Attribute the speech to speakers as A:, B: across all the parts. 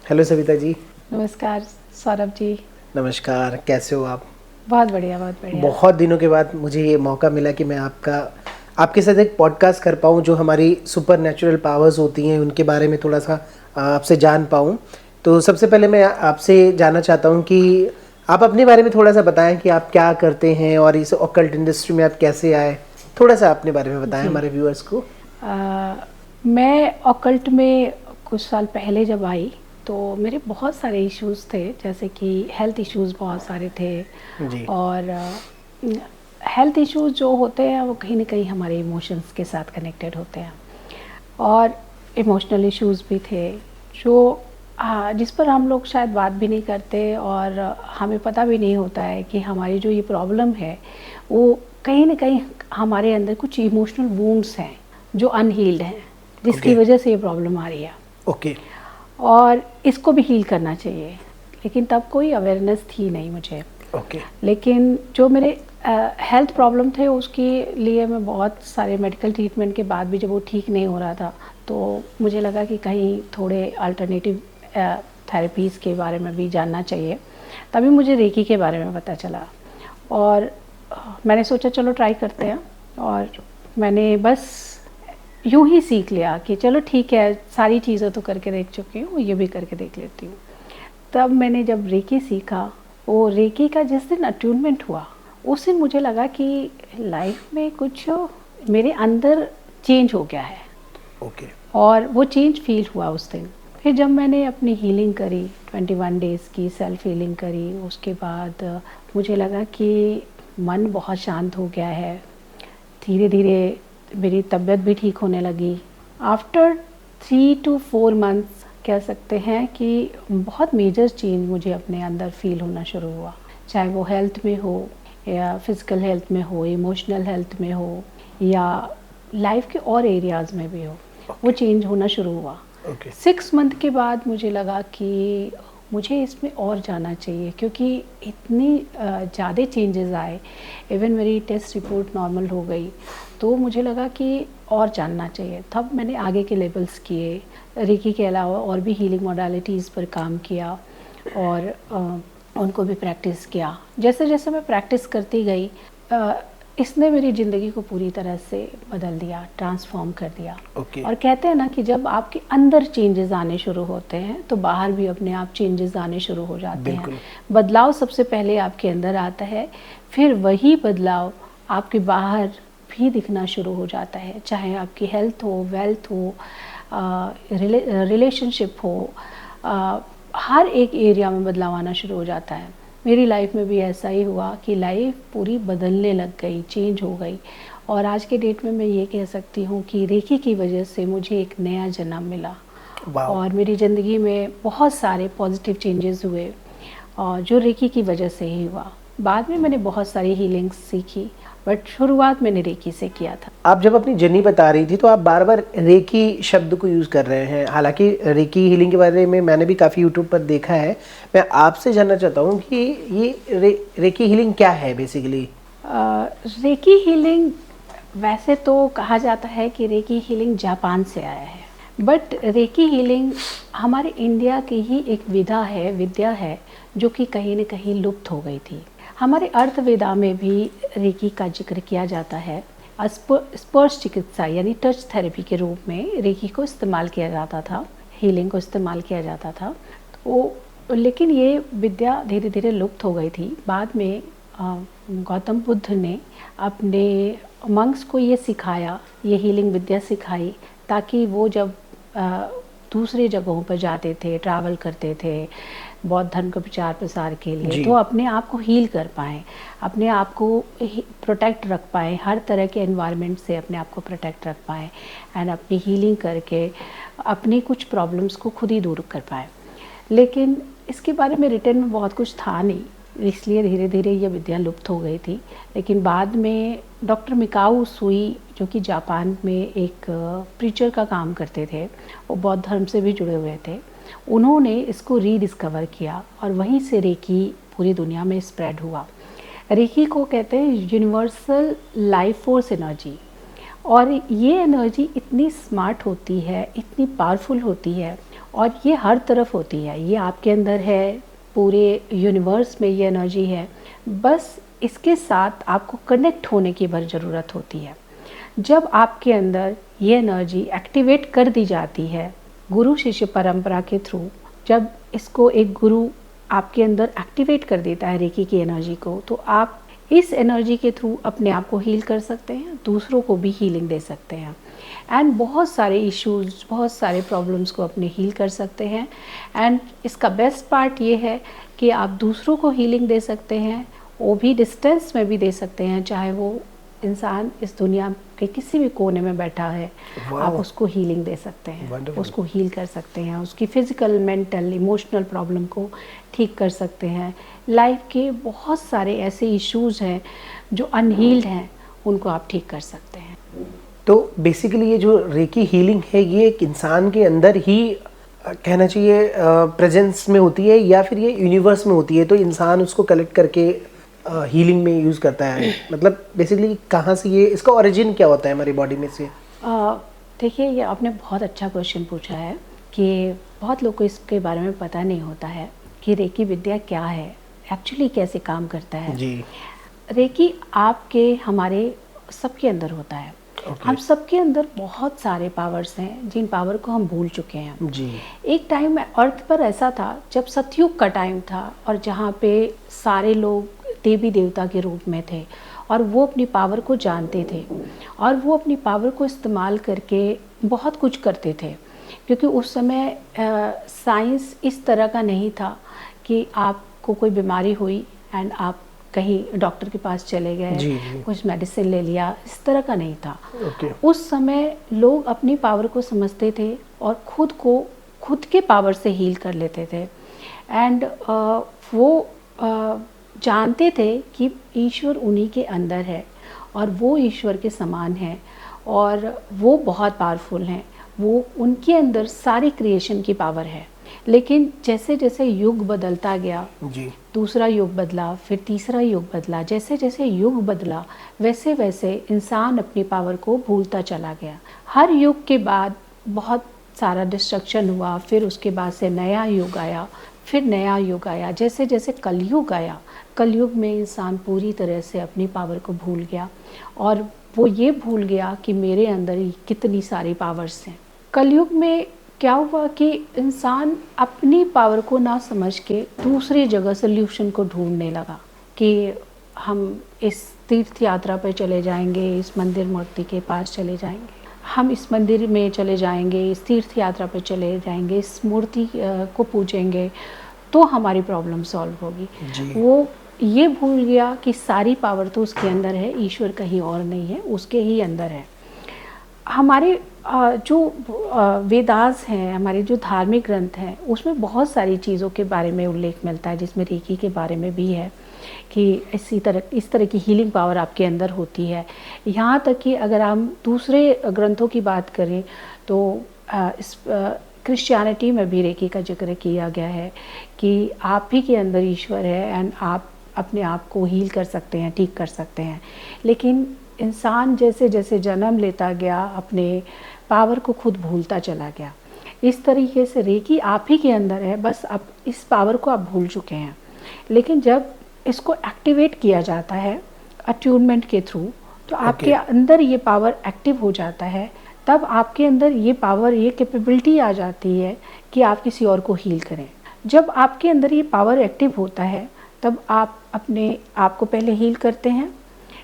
A: Hello Savita ji.
B: नमस्कार सौरभ जी।
A: नमस्कार, कैसे हो आप?
B: बहुत बढ़िया, बहुत बढ़िया।
A: बहुत दिनों के बाद मुझे ये मौका मिला कि मैं आपके साथ एक पॉडकास्ट कर पाऊँ जो हमारी सुपर नेचुरल पावर्स होती हैं उनके बारे में थोड़ा सा आपसे जान पाऊँ। तो सबसे पहले मैं आपसे जानना चाहता हूँ कि आप अपने बारे में थोड़ा सा बताएं कि आप क्या करते हैं और इस ऑकल्ट इंडस्ट्री में आप कैसे आए। थोड़ा सा अपने बारे में बताएं
B: जी।
A: हमारे व्यूअर्स को।
B: मैं ऑकल्ट में कुछ साल पहले जब आई तो मेरे बहुत सारे इश्यूज़ थे, जैसे कि हेल्थ इश्यूज़ बहुत सारे थे।
A: जी।
B: और हेल्थ इश्यूज़ जो होते हैं वो कहीं ना कहीं हमारे इमोशंस के साथ कनेक्टेड होते हैं। और इमोशनल इश्यूज़ भी थे जो जिस पर हम लोग शायद बात भी नहीं करते, और हमें पता भी नहीं होता है कि हमारी जो ये प्रॉब्लम है वो कहीं ना कहीं हमारे अंदर कुछ इमोशनल वुंड्स हैं जो अनहील्ड हैं, जिसकी
A: ओके।
B: वजह से ये प्रॉब्लम आ रही है।
A: ओके।
B: और इसको भी हील करना चाहिए, लेकिन तब कोई अवेयरनेस थी नहीं मुझे।
A: ओके।
B: लेकिन जो मेरे हेल्थ प्रॉब्लम थे उसके लिए मैं बहुत सारे मेडिकल ट्रीटमेंट के बाद भी जब वो ठीक नहीं हो रहा था तो मुझे लगा कि कहीं थोड़े अल्टरनेटिव थेरेपीज़ के बारे में भी जानना चाहिए। तभी मुझे रेकी के बारे में पता चला और मैंने सोचा चलो ट्राई करते हैं। और मैंने बस यूं ही सीख लिया कि चलो ठीक है, सारी चीज़ें तो करके देख चुकी हूँ, ये भी करके देख लेती हूँ। तब मैंने जब रेकी सीखा, वो रेकी का जिस दिन अट्यूनमेंट हुआ उस दिन मुझे लगा कि लाइफ में कुछ मेरे अंदर चेंज हो गया है।
A: ओके।
B: और वो चेंज फील हुआ उस दिन। फिर जब मैंने अपनी हीलिंग करी, 21 डेज़ की सेल्फ हीलिंग करी, उसके बाद मुझे लगा कि मन बहुत शांत हो गया है। धीरे धीरे मेरी तबीयत भी ठीक होने लगी। आफ्टर 3 to 4 मंथ्स कह सकते हैं कि बहुत मेजर चेंज मुझे अपने अंदर फील होना शुरू हुआ, चाहे वो हेल्थ में हो या फिज़िकल हेल्थ में हो, इमोशनल हेल्थ में हो या लाइफ के और एरियाज़ में भी हो। वो
A: ओके।
B: चेंज होना शुरू हुआ।
A: ओके।
B: 6 मंथ के बाद मुझे लगा कि मुझे इसमें और जाना चाहिए, क्योंकि इतनी ज़्यादा चेंजेस आए। इवन मेरी टेस्ट रिपोर्ट नॉर्मल हो गई, तो मुझे लगा कि और जानना चाहिए। तब मैंने आगे के लेवल्स किए, रेकी के अलावा और भी हीलिंग मोडालिटीज़ पर काम किया और उनको भी प्रैक्टिस किया। जैसे जैसे मैं प्रैक्टिस करती गई इसने मेरी ज़िंदगी को पूरी तरह से बदल दिया, ट्रांसफॉर्म कर दिया।
A: ओके।
B: और कहते हैं ना कि जब आपके अंदर चेंजेस आने शुरू होते हैं तो बाहर भी अपने आप चेंजेस आने शुरू हो जाते हैं।
A: बिल्कुल।
B: बदलाव सबसे पहले आपके अंदर आता है, फिर वही बदलाव आपके बाहर भी दिखना शुरू हो जाता है, चाहे आपकी हेल्थ हो, वेल्थ हो, रिलेशनशिप हो, हर एक एरिया में बदलाव आना शुरू हो जाता है। मेरी लाइफ में भी ऐसा ही हुआ कि लाइफ पूरी बदलने लग गई, चेंज हो गई। और आज के डेट में मैं ये कह सकती हूँ कि रेकी की वजह से मुझे एक नया जन्म मिला
A: वाह।
B: और मेरी ज़िंदगी में बहुत सारे पॉजिटिव चेंजेस हुए, और जो रेकी की वजह से ही हुआ। बाद में मैंने बहुत सारी हीलिंग्स सीखी, बट शुरुआत मैंने रेकी से किया था।
A: आप जब अपनी जर्नी बता रही थी तो आप बार बार रेकी शब्द को यूज़ कर रहे हैं, हालांकि रेकी हीलिंग के बारे में मैंने भी काफ़ी यूट्यूब पर देखा है। मैं आपसे जानना चाहता हूँ कि ये रेकी हीलिंग क्या है बेसिकली?
B: रेकी हीलिंग, वैसे तो कहा जाता है कि रेकी हीलिंग जापान से आया है, बट रेकी हीलिंग हमारे इंडिया की ही एक विद्या है जो कि कहीं न कहीं लुप्त हो गई थी। हमारे अर्थवेदा में भी रेकी का जिक्र किया जाता है। स्पर्श चिकित्सा यानी टच थेरेपी के रूप में रेकी को इस्तेमाल किया जाता था, हीलिंग को इस्तेमाल किया जाता था। तो लेकिन ये विद्या धीरे धीरे लुप्त हो गई थी। बाद में गौतम बुद्ध ने अपने मंक्स को ये सिखाया, ये हीलिंग विद्या सिखाई, ताकि वो जब दूसरे जगहों पर जाते थे, ट्रैवल करते थे बौद्ध धर्म के प्रचार प्रसार के लिए,
A: जी।
B: तो अपने आप को हील कर पाएँ, अपने आप को प्रोटेक्ट रख पाएँ, हर तरह के एनवायरनमेंट से अपने आप को प्रोटेक्ट रख पाएँ एंड अपनी हीलिंग करके अपनी कुछ प्रॉब्लम्स को खुद ही दूर कर पाएँ। लेकिन इसके बारे में रिटर्न में बहुत कुछ था नहीं, इसलिए धीरे धीरे ये विद्या लुप्त हो गई थी। लेकिन बाद में डॉक्टर मिकाऊ सुई, जो कि जापान में एक प्रीचर का काम करते थे, वो बौद्ध धर्म से भी जुड़े हुए थे, उन्होंने इसको रीडिस्कवर किया और वहीं से रेकी पूरी दुनिया में स्प्रेड हुआ। रेकी को कहते हैं यूनिवर्सल लाइफ फोर्स एनर्जी, और ये एनर्जी इतनी स्मार्ट होती है, इतनी पावरफुल होती है, और ये हर तरफ होती है, ये आपके अंदर है, पूरे यूनिवर्स में ये एनर्जी है, बस इसके साथ आपको कनेक्ट होने की भर ज़रूरत होती है। जब आपके अंदर ये एनर्जी एक्टिवेट कर दी जाती है गुरु शिष्य परंपरा के थ्रू, जब इसको एक गुरु आपके अंदर एक्टिवेट कर देता है रेकी की एनर्जी को, तो आप इस एनर्जी के थ्रू अपने आप को हील कर सकते हैं, दूसरों को भी हीलिंग दे सकते हैं एंड बहुत सारे इश्यूज़, बहुत सारे प्रॉब्लम्स को अपने हील कर सकते हैं। एंड इसका बेस्ट पार्ट ये है कि आप दूसरों को हीलिंग दे सकते हैं, वो भी डिस्टेंस में भी दे सकते हैं, चाहे वो इंसान इस दुनिया के किसी भी कोने में बैठा है, आप उसको हीलिंग दे सकते हैं, उसको हील कर सकते हैं, उसकी फिजिकल, मेंटल, इमोशनल प्रॉब्लम को ठीक कर सकते हैं। लाइफ के बहुत सारे ऐसे इश्यूज़ हैं जो अनहील्ड हैं, उनको आप ठीक कर सकते हैं।
A: तो बेसिकली ये जो रेकी हीलिंग है, ये एक इंसान के अंदर ही कहना चाहिए प्रेजेंस में होती है, या फिर ये यूनिवर्स में होती है, तो इंसान उसको कलेक्ट करके हीलिंग में यूज़ करता है? मतलब बेसिकली कहाँ से ये, इसका ओरिजिन क्या होता है हमारी बॉडी में से?
B: देखिए, ये आपने बहुत अच्छा क्वेश्चन पूछा है कि बहुत लोग को इसके बारे में पता नहीं होता है कि रेकी विद्या क्या है, एक्चुअली कैसे काम करता है
A: जी।
B: रेकी आपके, हमारे सबके अंदर होता है। हम सबके अंदर बहुत सारे पावर्स हैं जिन पावर को हम भूल चुके हैं
A: जी।
B: एक टाइम में अर्थ पर ऐसा था जब सतयुग का टाइम था, और जहाँ पे सारे लोग देवी देवता के रूप में थे और वो अपनी पावर को जानते थे और वो अपनी पावर को इस्तेमाल करके बहुत कुछ करते थे, क्योंकि उस समय साइंस इस तरह का नहीं था कि आपको कोई बीमारी हुई एंड आप कहीं डॉक्टर के पास चले गए, कुछ मेडिसिन ले लिया, इस तरह का नहीं था। उस समय लोग अपनी पावर को समझते थे और खुद के पावर से हील कर लेते थे एंड वो जानते थे कि ईश्वर उन्हीं के अंदर है और वो ईश्वर के समान है और वो बहुत पावरफुल हैं, वो उनके अंदर सारी क्रिएशन की पावर है। लेकिन जैसे जैसे युग बदलता गया जी, दूसरा युग बदला, फिर तीसरा युग बदला, जैसे जैसे युग बदला वैसे वैसे इंसान अपनी पावर को भूलता चला गया। हर युग के बाद बहुत सारा डिस्ट्रक्शन हुआ, फिर उसके बाद से नया युग आया, फिर नया युग आया। जैसे जैसे कलयुग आया, कलयुग में इंसान पूरी तरह से अपनी पावर को भूल गया और वो ये भूल गया कि मेरे अंदर कितनी सारी पावर्स हैं। कलयुग में क्या हुआ कि इंसान अपनी पावर को ना समझ के दूसरी जगह सोल्यूशन को ढूंढने लगा कि हम इस तीर्थ यात्रा पर चले जाएंगे, इस मंदिर मूर्ति के पास चले जाएंगे, हम इस मंदिर में चले जाएंगे, इस तीर्थ यात्रा पर चले जाएंगे, इस मूर्ति को पूजेंगे तो हमारी प्रॉब्लम सॉल्व होगी। वो ये भूल गया कि सारी पावर तो उसके अंदर है, ईश्वर कहीं और नहीं है, उसके ही अंदर है। हमारे जो वेदास हैं, हमारे जो धार्मिक ग्रंथ हैं, उसमें बहुत सारी चीज़ों के बारे में उल्लेख मिलता है, जिसमें रेकी के बारे में भी है कि इस तरह की हीलिंग पावर आपके अंदर होती है। यहाँ तक कि अगर हम दूसरे ग्रंथों की बात करें तो इस क्रिश्चियनिटी में भी रेकी का जिक्र किया गया है कि आप ही के अंदर ईश्वर है एंड आप अपने आप को हील कर सकते हैं, ठीक कर सकते हैं। लेकिन इंसान जैसे जैसे जन्म लेता गया अपने पावर को खुद भूलता चला गया। इस तरीके से रेकी आप ही के अंदर है, बस अब इस पावर को आप भूल चुके हैं। लेकिन जब इसको एक्टिवेट किया जाता है अट्यूनमेंट के थ्रू, तो आपके अंदर ये पावर एक्टिव हो जाता है, तब आपके अंदर ये पावर, ये कैपेबिलिटी आ जाती है कि आप किसी और को हील करें। जब आपके अंदर ये पावर एक्टिव होता है तब आप अपने आप को पहले हील करते हैं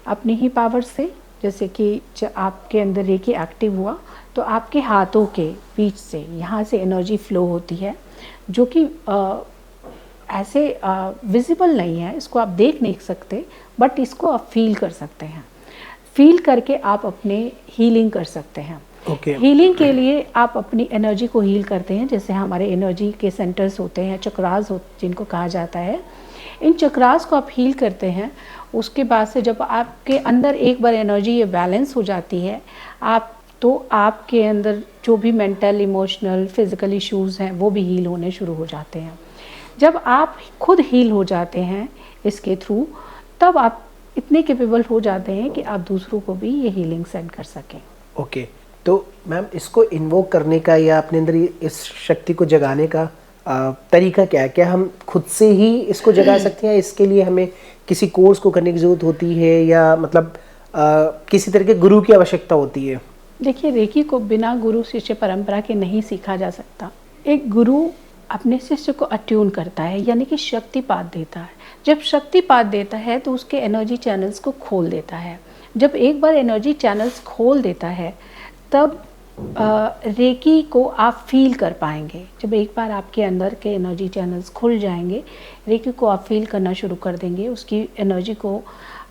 B: अपनी ही पावर से। जैसे कि जब आपके अंदर रेकी एक्टिव हुआ तो आपके हाथों के बीच से यहाँ से एनर्जी फ्लो होती है, जो कि ऐसे विजिबल नहीं है, इसको आप देख नहीं सकते, बट इसको आप फील कर सकते हैं। फील करके आप अपने हीलिंग कर सकते हैं। हीलिंग के लिए आप अपनी एनर्जी को हील करते हैं। जैसे हमारे एनर्जी के सेंटर्स होते हैं, चक्रास जिनको कहा जाता है, इन चक्रास को आप हील करते हैं। उसके बाद से जब आपके अंदर एक बार एनर्जी ये बैलेंस हो जाती है, आपके अंदर जो भी मेंटल, इमोशनल, फिजिकल इश्यूज़ हैं वो भी हील होने शुरू हो जाते हैं। जब आप खुद हील हो जाते हैं इसके थ्रू, तब आप इतने कैपेबल हो जाते हैं कि आप दूसरों को भी ये हीलिंग सेंड कर सकें।
A: ओके, तो मैम इसको इन्वोक करने का या अपने अंदर इस शक्ति को जगाने का तरीका क्या है? क्या हम खुद से ही इसको जगा सकते हैं, इसके लिए हमें किसी कोर्स को करने की ज़रूरत होती है, या मतलब किसी तरह के गुरु की आवश्यकता होती है?
B: देखिए, रेकी को बिना गुरु शिष्य परंपरा के नहीं सीखा जा सकता। एक गुरु अपने शिष्य को अट्यून करता है, यानी कि शक्तिपात देता है। जब शक्तिपात देता है तो उसके एनर्जी चैनल्स को खोल देता है। जब एक बार एनर्जी चैनल्स खोल देता है तब रेकी को आप फील कर पाएंगे। जब एक बार आपके अंदर के एनर्जी चैनल्स खुल जाएंगे, रेकी को आप फील करना शुरू कर देंगे। उसकी एनर्जी को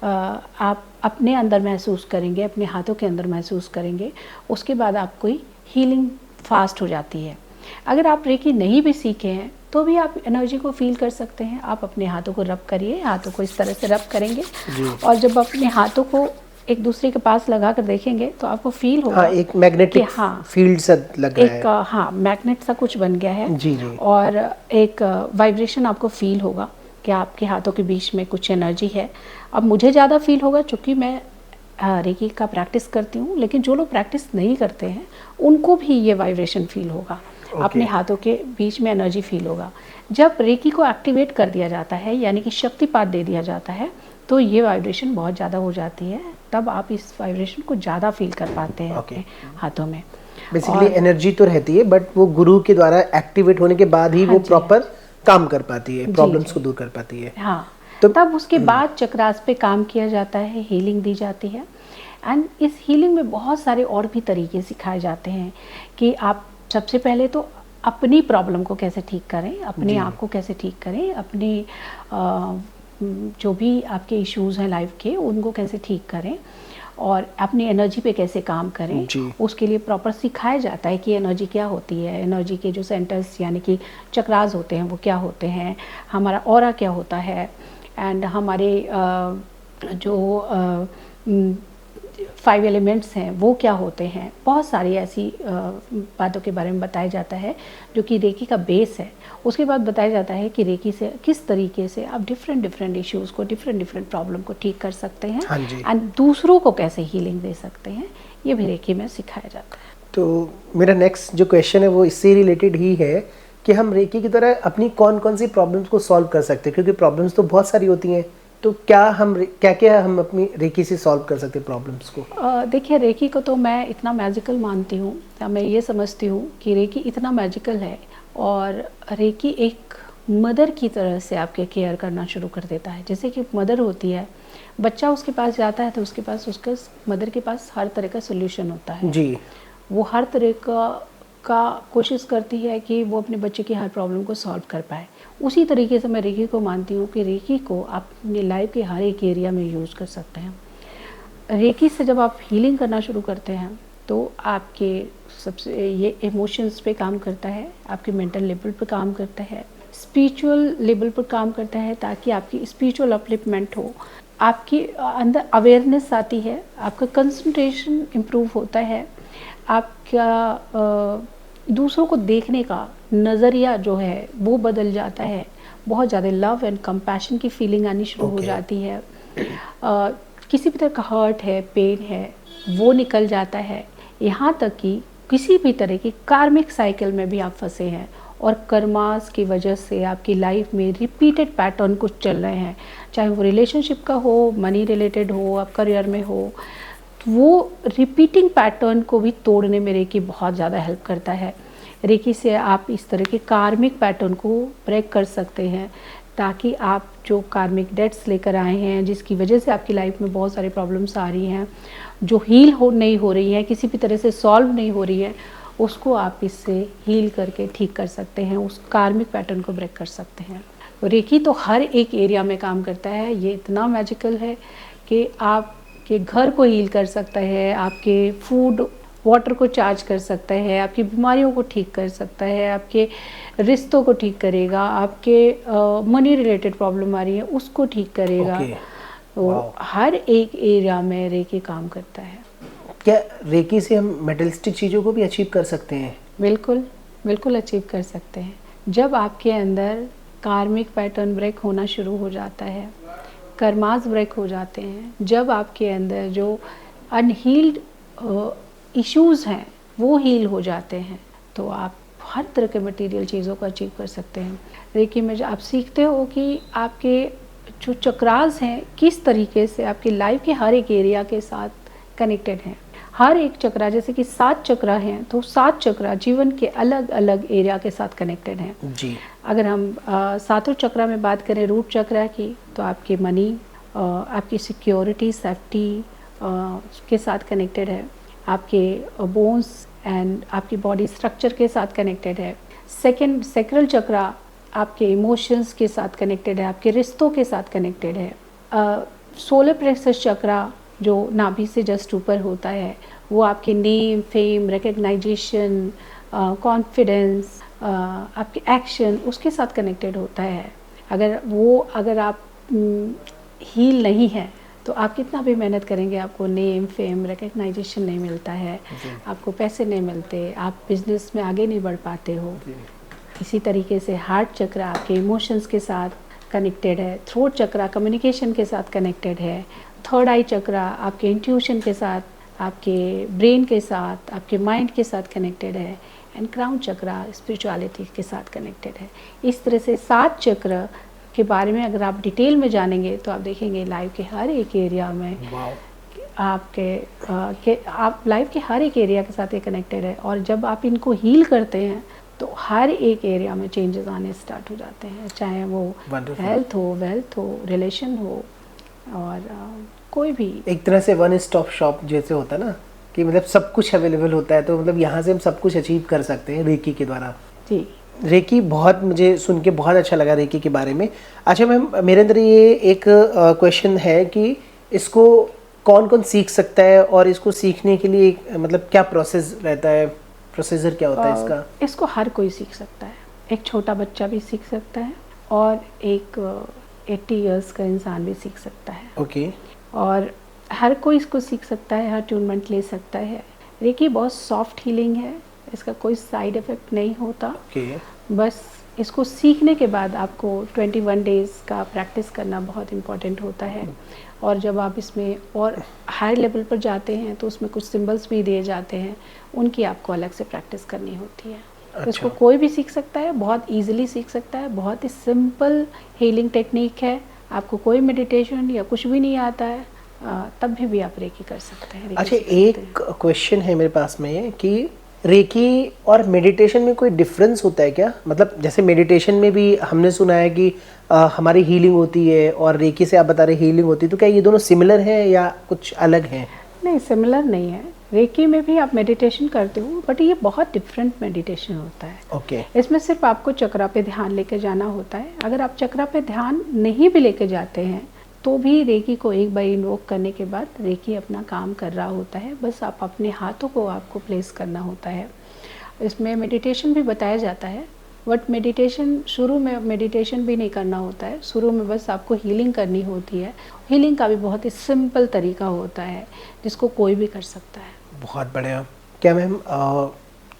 B: आप अपने अंदर महसूस करेंगे, अपने हाथों के अंदर महसूस करेंगे। उसके बाद आपको हीलिंग फास्ट हो जाती है। अगर आप रेकी नहीं भी सीखे हैं तो भी आप एनर्जी को फील कर सकते हैं। आप अपने हाथों को रब करिए, हाथों को इस तरह से रब करेंगे और जब अपने हाथों को एक दूसरे के पास लगा कर देखेंगे तो आपको फील होगा,
A: हाँ, एक मैग्नेटिक फील्ड सा लग रहा है।
B: हाँ, मैग्नेट सा कुछ बन गया है।
A: जी जी।
B: और एक वाइब्रेशन आपको फील होगा कि आपके हाथों के बीच में कुछ एनर्जी है। अब मुझे ज़्यादा फील होगा क्योंकि मैं रेकी का प्रैक्टिस करती हूँ, लेकिन जो लोग प्रैक्टिस नहीं करते हैं उनको भी ये वाइब्रेशन फील होगा। अपने हाथों के बीच में एनर्जी फील होगा। जब रेकी को एक्टिवेट कर दिया जाता है, यानी कि शक्तिपात दे दिया जाता है, तो ये वाइब्रेशन बहुत ज़्यादा हो जाती है। तब आप इस वाइब्रेशन को ज़्यादा फील कर पाते हैं अपने हाथों में।
A: बेसिकली एनर्जी तो रहती है, बट वो गुरु के द्वारा एक्टिवेट होने के बाद ही वो प्रॉपर काम कर पाती है, प्रॉब्लम्स को दूर कर पाती है।
B: हाँ, तो तब उसके बाद चक्रास पे काम किया जाता है, हीलिंग दी जाती है। एंड इस हीलिंग में बहुत सारे और भी तरीके सिखाए जाते हैं कि आप सबसे पहले तो अपनी प्रॉब्लम को कैसे ठीक करें, अपने आप को कैसे ठीक करें, अपने जो भी आपके इश्यूज़ हैं लाइफ के उनको कैसे ठीक करें और अपनी एनर्जी पे कैसे काम करें। उसके लिए प्रॉपर सिखाया जाता है कि एनर्जी क्या होती है, एनर्जी के जो सेंटर्स यानी कि चक्रास होते हैं वो क्या होते हैं, हमारा ऑरा क्या होता है, एंड हमारे जो 5 एलिमेंट्स हैं वो क्या होते हैं। बहुत सारी ऐसी बातों के बारे में बताया जाता है जो कि रेकी का बेस है। उसके बाद बताया जाता है कि रेकी से किस तरीके से आप डिफरेंट इश्यूज़ को, डिफरेंट प्रॉब्लम को ठीक कर सकते हैं।
A: हाँ,
B: एंड दूसरों को कैसे हीलिंग दे सकते हैं, ये भी रेकी में सिखाया जाता है।
A: तो मेरा नेक्स्ट जो क्वेश्चन है वो इससे रिलेटेड ही है कि हम रेकी की तरह अपनी कौन कौन सी प्रॉब्लम्स को सॉल्व कर सकते हैं, क्योंकि प्रॉब्लम्स तो बहुत सारी होती हैं। तो क्या हम अपनी रेकी से सॉल्व कर सकते हैं प्रॉब्लम्स को?
B: देखिए, रेकी को तो मैं इतना मैजिकल मानती हूँ, मैं ये समझती हूँ कि रेकी इतना मैजिकल है और रेकी एक मदर की तरह से आपके केयर करना शुरू कर देता है। जैसे कि मदर होती है, बच्चा उसके पास जाता है तो उसके पास उसका मदर के पास हर तरह का सोल्यूशन होता है
A: जी। वो
B: हर तरह का कोशिश करती है कि वो अपने बच्चे की हर प्रॉब्लम को सॉल्व कर पाए। उसी तरीके से मैं रेकी को मानती हूँ कि रेकी को आप अपनी लाइफ के हर एक एरिया में यूज़ कर सकते हैं। रेकी से जब आप हीलिंग करना शुरू करते हैं तो आपके सबसे ये इमोशंस पे काम करता है, आपके मेंटल लेवल पे काम करता है, स्पिरिचुअल लेवल पर काम करता है ताकि आपकी स्पिरिचुअल अपलिफ्टमेंट हो, आपके अंदर अवेयरनेस आती है, आपका कंसंट्रेशन इम्प्रूव होता है, आपका दूसरों को देखने का नज़रिया जो है वो बदल जाता है। बहुत ज़्यादा लव एंड कंपैशन की फीलिंग आनी शुरू हो जाती है। किसी भी तरह का हर्ट है, पेन है, वो निकल जाता है। यहाँ तक कि किसी भी तरह की कार्मिक साइकिल में भी आप फंसे हैं और कर्मास की वजह से आपकी लाइफ में रिपीटेड पैटर्न कुछ चल रहे हैं, चाहे वो रिलेशनशिप का हो, मनी रिलेटेड हो, आप करियर में हो, वो रिपीटिंग पैटर्न को भी तोड़ने में रेकी बहुत ज़्यादा हेल्प करता है। रेकी से आप इस तरह के कार्मिक पैटर्न को ब्रेक कर सकते हैं ताकि आप जो कार्मिक डेट्स लेकर आए हैं, जिसकी वजह से आपकी लाइफ में बहुत सारी प्रॉब्लम्स आ रही हैं, जो नहीं हो रही हैं, किसी भी तरह से सॉल्व नहीं हो रही है, उसको आप इससे हील करके ठीक कर सकते हैं, उस कार्मिक पैटर्न को ब्रेक कर सकते हैं। रेकी तो हर एक एरिया में काम करता है। ये इतना मैजिकल है कि आपके घर को हील कर सकता है, आपके फूड वाटर को चार्ज कर सकता है, आपकी बीमारियों को ठीक कर सकता है, आपके रिश्तों को ठीक करेगा, आपके मनी रिलेटेड प्रॉब्लम आ रही है उसको ठीक करेगा। तो हर एक एरिया में रेकी काम करता है।
A: क्या रेकी से हम मेटलिस्टिक चीज़ों को भी अचीव कर सकते हैं?
B: बिल्कुल बिल्कुल अचीव कर सकते हैं। जब आपके अंदर कार्मिक पैटर्न ब्रेक होना शुरू हो जाता है, कर्मास ब्रेक हो जाते हैं, जब आपके अंदर जो अनहील्ड इश्यूज़ हैं वो हील हो जाते हैं, तो आप हर तरह के मटेरियल चीज़ों को अचीव कर सकते हैं। रेकी में आप सीखते हो कि आपके जो चक्रास हैं किस तरीके से आपकी लाइफ के हर एक एरिया के साथ कनेक्टेड हैं। हर एक चक्रा, जैसे कि 7 चक्रा हैं, तो 7 चक्रा जीवन के अलग अलग एरिया के साथ कनेक्टेड हैं
A: जी।
B: अगर हम सातों चक्रा में बात करें रूट चक्रा की, तो आपके मनी, आपकी सिक्योरिटी, सेफ्टी के साथ कनेक्टेड है। आपके बोन्स एंड आपकी बॉडी स्ट्रक्चर के साथ कनेक्टेड है। सेकंड सैक्रल चक्रा आपके इमोशंस के साथ कनेक्टेड है, आपके रिश्तों के साथ कनेक्टेड है। सोलर प्लेक्सस चक्रा जो नाभि से जस्ट ऊपर होता है, वो आपके नेम, फेम, रिकग्नाइजेशन, कॉन्फिडेंस, आपके एक्शन, उसके साथ कनेक्टेड होता है। अगर आप हील नहीं है तो आप कितना भी मेहनत करेंगे, आपको नेम, फेम, रिकग्नाइजेशन नहीं मिलता है, आपको पैसे नहीं मिलते, आप बिजनेस में आगे नहीं बढ़ पाते हो। इसी तरीके से हार्ट चक्र आपके इमोशंस के साथ कनेक्टेड है। थ्रोट चक्र कम्युनिकेशन के साथ कनेक्टेड है। थर्ड आई चक्र आपके इंट्यूशन के साथ, आपके ब्रेन के साथ, आपके माइंड के साथ कनेक्टेड है। एंड क्राउन चक्र स्पिरिचुअलिटी के साथ कनेक्टेड है। इस तरह से 7 चक्र के बारे में अगर आप डिटेल में जानेंगे तो आप देखेंगे लाइफ के हर एक एरिया में आप लाइफ के हर एक एरिया के साथ ये कनेक्टेड है। और जब आप इनको हील करते हैं तो हर एक एरिया में चेंजेस आने स्टार्ट हो जाते हैं, चाहे वो हेल्थ हो, वेल्थ हो, रिलेशन हो, और कोई भी।
A: एक तरह से वन स्टॉप शॉप जैसे होता है ना, कि मतलब सब कुछ अवेलेबल होता है, तो मतलब यहाँ से हम सब कुछ अचीव कर सकते हैं रेकी के द्वारा।
B: जी,
A: रेकी बहुत, मुझे सुन के बहुत अच्छा लगा रेकी के बारे में। अच्छा मैम, मेरे अंदर ये एक क्वेश्चन है कि इसको कौन कौन सीख सकता है, और इसको सीखने के लिए मतलब क्या प्रोसेस रहता है, प्रोसीजर क्या होता है इसका?
B: इसको हर कोई सीख सकता है। एक छोटा बच्चा भी सीख सकता है और एक 80 इयर्स का इंसान भी सीख सकता है।
A: ओके।
B: और हर कोई इसको सीख सकता है, हर ट्यूनमेंट ले सकता है। रेकी बहुत सॉफ्ट हीलिंग है, इसका कोई साइड इफ़ेक्ट नहीं होता। बस इसको सीखने के बाद आपको 21 डेज़ का प्रैक्टिस करना बहुत इम्पॉर्टेंट होता है। और जब आप इसमें और हाई लेवल पर जाते हैं तो उसमें कुछ सिंबल्स भी दिए जाते हैं, उनकी आपको अलग से प्रैक्टिस करनी होती है। तो इसको कोई भी सीख सकता है, बहुत ईजिली सीख सकता है। बहुत ही सिंपल हीलिंग टेक्निक है। आपको कोई मेडिटेशन या कुछ भी नहीं आता है, तब भी आप रेकी कर सकते हैं।
A: अच्छा, एक क्वेश्चन है मेरे पास में कि रेकी और मेडिटेशन में कोई डिफरेंस होता है क्या? मतलब जैसे मेडिटेशन में भी हमने सुना है कि हमारी हीलिंग होती है, और रेकी से आप बता रहे हीलिंग होती है, तो क्या ये दोनों सिमिलर हैं या कुछ अलग हैं?
B: नहीं, सिमिलर नहीं है। रेकी में भी आप मेडिटेशन करते हो, बट ये बहुत डिफरेंट मेडिटेशन होता है।
A: ओके।
B: इसमें सिर्फ आपको चक्रा पे ध्यान लेके जाना होता है। अगर आप चक्रा पे ध्यान नहीं भी लेके जाते हैं तो भी रेकी को एक बार इन्वोक करने के बाद रेकी अपना काम कर रहा होता है। बस आप अपने हाथों को आपको प्लेस करना होता है। इसमें मेडिटेशन भी बताया जाता है, बट मेडिटेशन शुरू में मेडिटेशन भी नहीं करना होता है। शुरू में बस आपको हीलिंग करनी होती है। हीलिंग का भी बहुत ही सिंपल तरीका होता है जिसको कोई भी कर सकता है।
A: बहुत बढ़िया। क्या मैम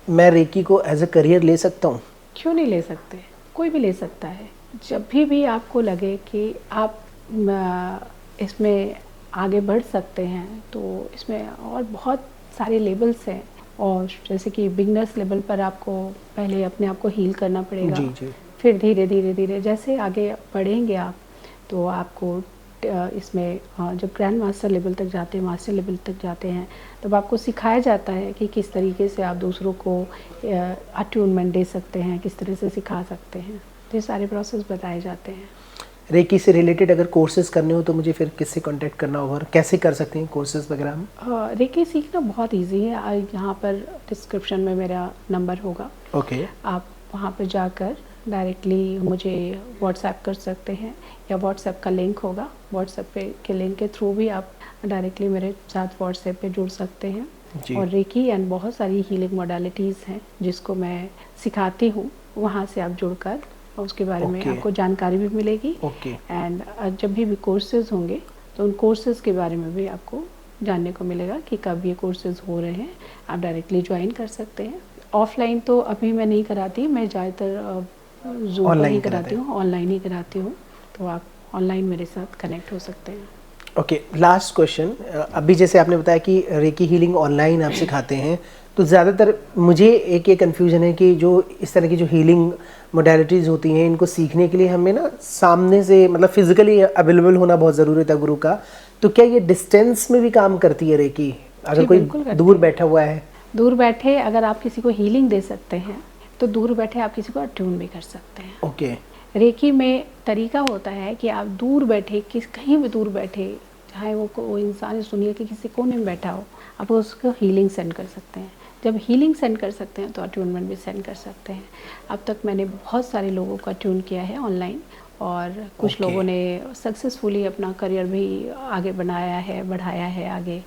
A: मैं रेकी को एज अ करियर ले सकता हूँ?
B: क्यों नहीं ले सकते, कोई भी ले सकता है। जब भी आपको लगे कि आप इसमें आगे बढ़ सकते हैं, तो इसमें और बहुत सारे लेवल्स हैं। और जैसे कि बिगनर्स लेवल पर आपको पहले अपने आप को हील करना पड़ेगा।
A: जी जी।
B: फिर धीरे धीरे धीरे जैसे आगे बढ़ेंगे आप, तो आपको इसमें जब ग्रैंड मास्टर लेवल तक जाते हैं, मास्टर लेवल तक जाते हैं, तब आपको सिखाया जाता है कि किस तरीके से आप दूसरों को अट्यूनमेंट दे सकते हैं, किस तरह से सिखा सकते हैं। ये सारे प्रोसेस बताए जाते हैं।
A: रेकी से रिलेटेड अगर कोर्सेज करने हो तो मुझे फिर किससे कांटेक्ट करना होगा, और कैसे कर सकते हैं कोर्सेज वगैरह हम?
B: रेकी सीखना बहुत इजी है। यहाँ पर डिस्क्रिप्शन में मेरा नंबर होगा।
A: ओके।
B: आप वहाँ पर जाकर डायरेक्टली मुझे व्हाट्सएप कर सकते हैं, या व्हाट्सएप का लिंक होगा, व्हाट्सएप के लिंक के थ्रू भी आप डायरेक्टली मेरे साथ व्हाट्सएप पे जुड़ सकते हैं। और रेकी एंड बहुत सारी हीलिंग मोडालिटीज़ हैं जिसको मैं सिखाती हूँ, वहाँ से आप जुड़कर उसके बारे में आपको जानकारी भी मिलेगी। एंड जब भी कोर्सेज होंगे तो उन कोर्सेज के बारे में भी आपको जानने को मिलेगा कि कब ये कोर्सेज हो रहे हैं। आप डायरेक्टली ज्वाइन कर सकते हैं। ऑफलाइन तो अभी मैं नहीं कराती, मैं ज़्यादातर ज़ूम पर ही कराती हूँ, ऑनलाइन ही कराती हूँ। तो आप ऑनलाइन मेरे साथ कनेक्ट हो सकते हैं।
A: Okay, last question. अभी जैसे आपने बताया कि रेकी हीलिंग ऑनलाइन आप सिखाते हैं, तो ज़्यादातर मुझे एक ये कन्फ्यूजन है कि जो इस तरह की जो हीलिंग मोडालिटीज़ होती हैं, इनको सीखने के लिए हमें ना सामने से मतलब फिजिकली अवेलेबल होना बहुत ज़रूरी होता है गुरु का। तो क्या ये डिस्टेंस में भी काम करती है रेकी, अगर
B: जी,
A: कोई
B: बिल्कुल करती
A: दूर
B: है।
A: बैठा हुआ है?
B: दूर बैठे अगर आप किसी को हीलिंग दे सकते हैं तो दूर बैठे आप किसी को अट्यून भी कर सकते हैं।
A: ओके।
B: रेकी में तरीका होता है कि आप दूर बैठे कहीं भी दूर बैठे, चाहे वो इंसान सुनिए कि किसी कोने में बैठा हो, आप उसको हीलिंग सेंड कर सकते हैं। जब हीलिंग सेंड कर सकते हैं तो अट्यूनमेंट भी सेंड कर सकते हैं। अब तक मैंने बहुत सारे लोगों को अट्यून किया है ऑनलाइन, और कुछ
A: Okay.
B: लोगों ने सक्सेसफुली अपना करियर भी आगे बढ़ाया है आगे,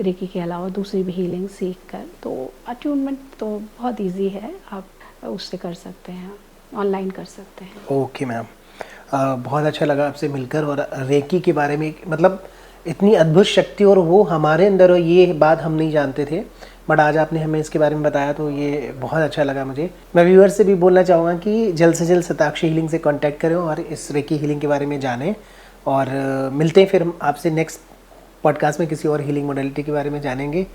B: रेकी के अलावा दूसरी भी हीलिंग सीख कर। तो अट्यूनमेंट तो बहुत इजी है, आप उससे कर सकते हैं, ऑनलाइन कर सकते हैं।
A: ओके मैम, बहुत अच्छा लगा आपसे मिलकर, और रेकी के बारे में मतलब इतनी अद्भुत शक्ति और वो हमारे अंदर हो, ये बात हम नहीं जानते थे, बट आज आपने हमें इसके बारे में बताया तो ये बहुत अच्छा लगा मुझे। मैं व्यूअर्स से भी बोलना चाहूँगा कि जल्द से जल्द शताक्षी हीलिंग से कांटेक्ट करें और इस रेकी हीलिंग के बारे में जानें, और मिलते हैं फिर हम आपसे नेक्स्ट पॉडकास्ट में किसी और हीलिंग मोडालिटी के बारे में जानेंगे।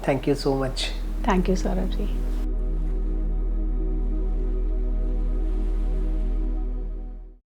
A: Thank you so much.
B: Thank you Saurabh ji.